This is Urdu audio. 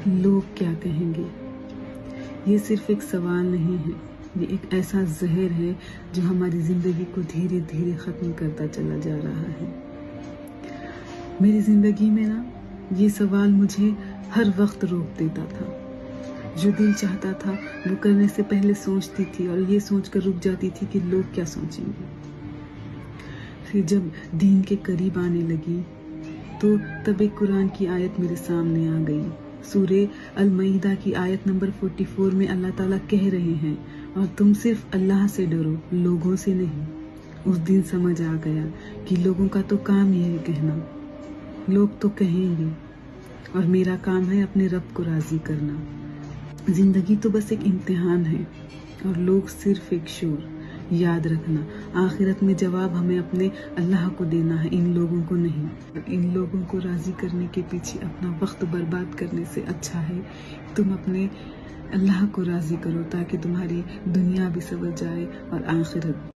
لوگ کیا کہیں گے؟ یہ صرف ایک سوال نہیں ہے، یہ ایک ایسا زہر ہے جو ہماری زندگی کو دھیرے دھیرے ختم کرتا چلا جا رہا ہے۔ میری زندگی میں یہ سوال مجھے ہر وقت روک دیتا تھا۔ جو دل چاہتا تھا وہ کرنے سے پہلے سوچتی تھی اور یہ سوچ کر رک جاتی تھی کہ لوگ کیا سوچیں گے۔ پھر جب دین کے قریب آنے لگی تو تب ایک قرآن کی آیت میرے سامنے آ گئی۔ سورہ المائدہ کی آیت نمبر 44 میں اللہ تعالیٰ کہہ رہے ہیں، اور تم صرف اللہ سے ڈرو، لوگوں سے نہیں۔ اس دن سمجھ آ گیا کہ لوگوں کا تو کام یہ ہے کہنا، لوگ تو کہیں گے، اور میرا کام ہے اپنے رب کو راضی کرنا۔ زندگی تو بس ایک امتحان ہے اور لوگ صرف ایک شور۔ یاد رکھنا، آخرت میں جواب ہمیں اپنے اللہ کو دینا ہے، ان لوگوں کو نہیں۔ ان لوگوں کو راضی کرنے کے پیچھے اپنا وقت برباد کرنے سے اچھا ہے تم اپنے اللہ کو راضی کرو، تاکہ تمہاری دنیا بھی سنور جائے اور آخرت۔